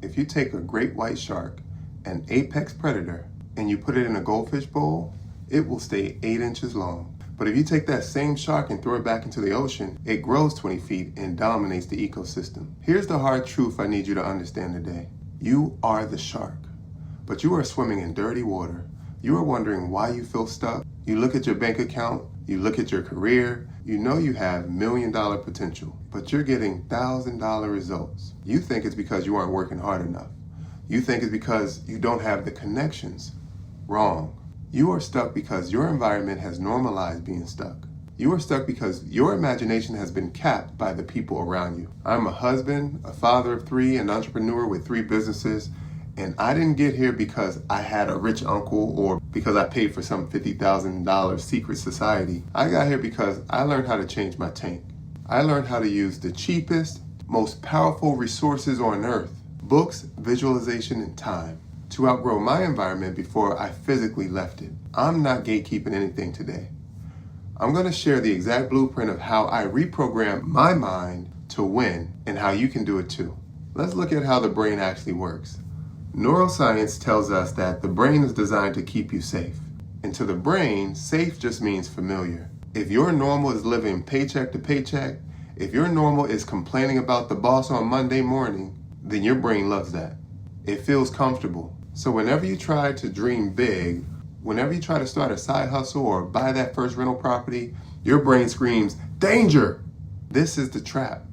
If you take a great white shark, an apex predator, and you put it in a goldfish bowl, it will stay 8 inches long. But if you take that same shark and throw it back into the ocean, it grows 20 feet and dominates the ecosystem. Here's the hard truth I need you to understand today. You are the shark, but you are swimming in dirty water. You are wondering why you feel stuck. You look at your bank account, you look at your career, you know you have $1 million potential, but you're getting $1,000 results. You think it's because you aren't working hard enough. You think it's because you don't have the connections. Wrong. You are stuck because your environment has normalized being stuck. You are stuck because your imagination has been capped by the people around you. I'm a husband, a father of 3, an entrepreneur with 3 businesses, and I didn't get here because I had a rich uncle or because I paid for some $50,000 secret society. I got here because I learned how to change my tank. I learned how to use the cheapest, most powerful resources on earth: books, visualization, and time, to outgrow my environment before I physically left it. I'm not gatekeeping anything today. I'm going to share the exact blueprint of how I reprogram my mind to win and how you can do it too. Let's look at how the brain actually works. Neuroscience tells us that the brain is designed to keep you safe. And to the brain, safe just means familiar. If your normal is living paycheck to paycheck, if your normal is complaining about the boss on Monday morning, then your brain loves that. It feels comfortable. So whenever you try to dream big, whenever you try to start a side hustle or buy that first rental property, your brain screams, danger! This is the trap.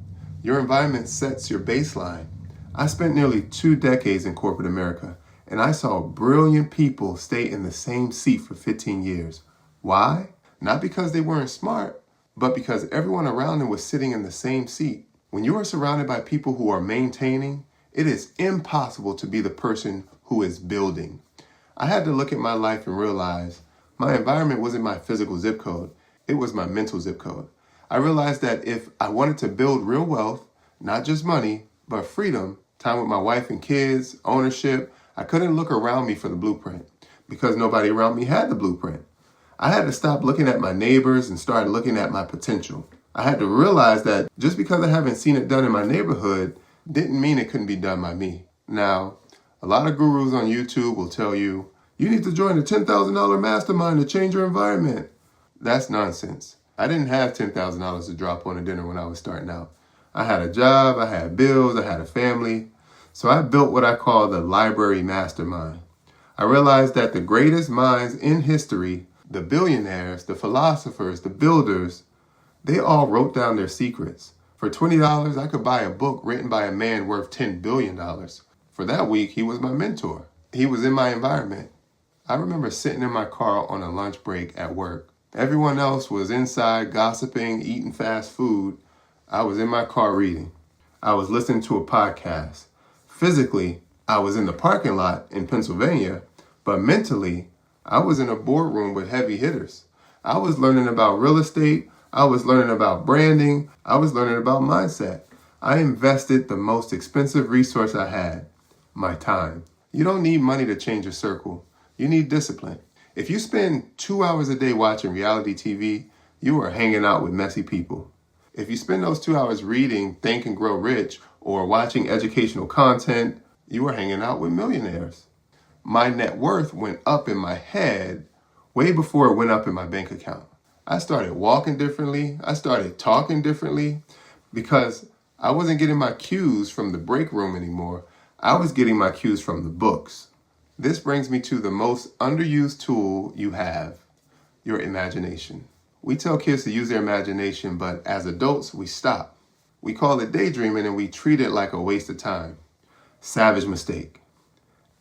Your environment sets your baseline. I spent nearly 2 decades in corporate America, and I saw brilliant people stay in the same seat for 15 years. Why? Not because they weren't smart, but because everyone around them was sitting in the same seat. When you are surrounded by people who are maintaining, it is impossible to be the person who is building. I had to look at my life and realize my environment wasn't my physical zip code. It was my mental zip code. I realized that if I wanted to build real wealth, not just money, but freedom, time with my wife and kids, ownership, I couldn't look around me for the blueprint because nobody around me had the blueprint. I had to stop looking at my neighbors and start looking at my potential. I had to realize that just because I haven't seen it done in my neighborhood didn't mean it couldn't be done by me. Now, a lot of gurus on YouTube will tell you, you need to join a $10,000 mastermind to change your environment. That's nonsense. I didn't have $10,000 to drop on a dinner when I was starting out. I had a job, I had bills, I had a family. So I built what I call the library mastermind. I realized that the greatest minds in history, the billionaires, the philosophers, the builders, they all wrote down their secrets. For $20, I could buy a book written by a man worth $10 billion. For that week, he was my mentor. He was in my environment. I remember sitting in my car on a lunch break at work. Everyone else was inside gossiping, eating fast food. I was in my car reading. I was listening to a podcast. Physically, I was in the parking lot in Pennsylvania, but mentally, I was in a boardroom with heavy hitters. I was learning about real estate. I was learning about branding. I was learning about mindset. I invested the most expensive resource I had, my time. You don't need money to change your circle. You need discipline. If you spend 2 hours a day watching reality TV, you are hanging out with messy people. If you spend those 2 hours reading Think and Grow Rich or watching educational content, you are hanging out with millionaires. My net worth went up in my head way before it went up in my bank account. I started walking differently. I started talking differently because I wasn't getting my cues from the break room anymore. I was getting my cues from the books. This brings me to the most underused tool you have, your imagination. We tell kids to use their imagination, but as adults, we stop. We call it daydreaming and we treat it like a waste of time. Savage mistake.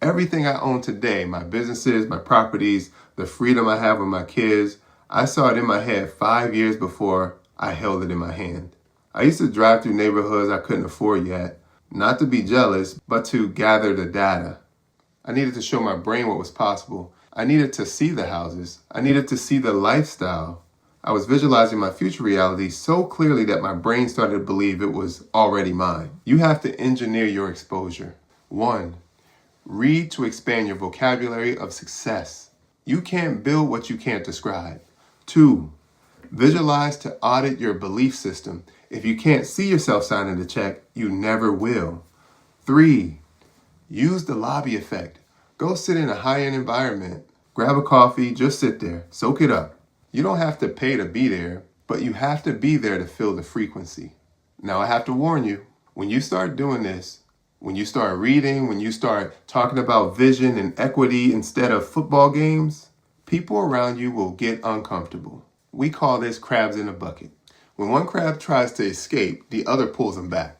Everything I own today, my businesses, my properties, the freedom I have with my kids, I saw it in my head 5 years before I held it in my hand. I used to drive through neighborhoods I couldn't afford yet, not to be jealous, but to gather the data. I needed to show my brain what was possible. I needed to see the houses. I needed to see the lifestyle. I was visualizing my future reality so clearly that my brain started to believe it was already mine. You have to engineer your exposure. 1, read to expand your vocabulary of success. You can't build what you can't describe. 2, visualize to audit your belief system. If you can't see yourself signing the check, you never will. 3, Use the lobby effect. Go sit in a high-end environment. Grab a coffee, just sit there, soak it up. You don't have to pay to be there, but you have to be there to feel the frequency. Now I have to warn you, when you start doing this, when you start reading, when you start talking about vision and equity instead of football games, people around you will get uncomfortable. We call this crabs in a bucket. When one crab tries to escape, the other pulls them back.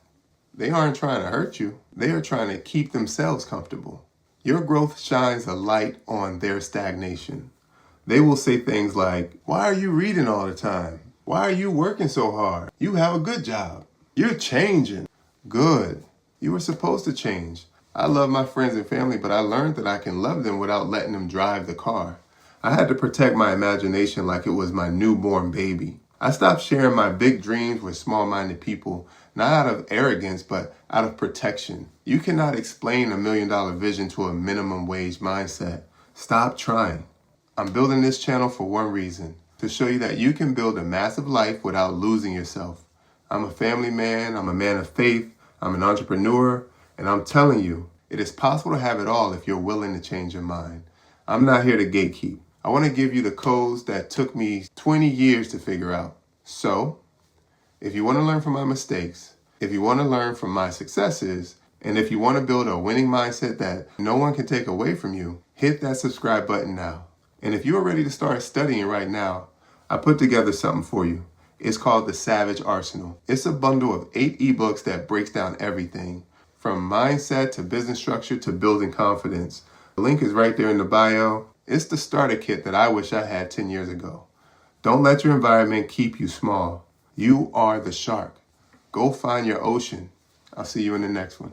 They aren't trying to hurt you. They are trying to keep themselves comfortable. Your growth shines a light on their stagnation. They will say things like, "Why are you reading all the time? Why are you working so hard? You have a good job. You're changing." Good. You were supposed to change. I love my friends and family, but I learned that I can love them without letting them drive the car. I had to protect my imagination like it was my newborn baby. I stopped sharing my big dreams with small-minded people, not out of arrogance, but out of protection. You cannot explain $1 million vision to a minimum wage mindset. Stop trying. I'm building this channel for one reason, to show you that you can build a massive life without losing yourself. I'm a family man, I'm a man of faith, I'm an entrepreneur, and I'm telling you, it is possible to have it all if you're willing to change your mind. I'm not here to gatekeep. I want to give you the codes that took me 20 years to figure out. So, if you want to learn from my mistakes, if you want to learn from my successes, and if you want to build a winning mindset that no one can take away from you, hit that subscribe button now. And if you are ready to start studying right now, I put together something for you. It's called the Savage Arsenal. It's a bundle of 8 ebooks that breaks down everything, from mindset to business structure to building confidence. The link is right there in the bio. It's the starter kit that I wish I had 10 years ago. Don't let your environment keep you small. You are the shark. Go find your ocean. I'll see you in the next one.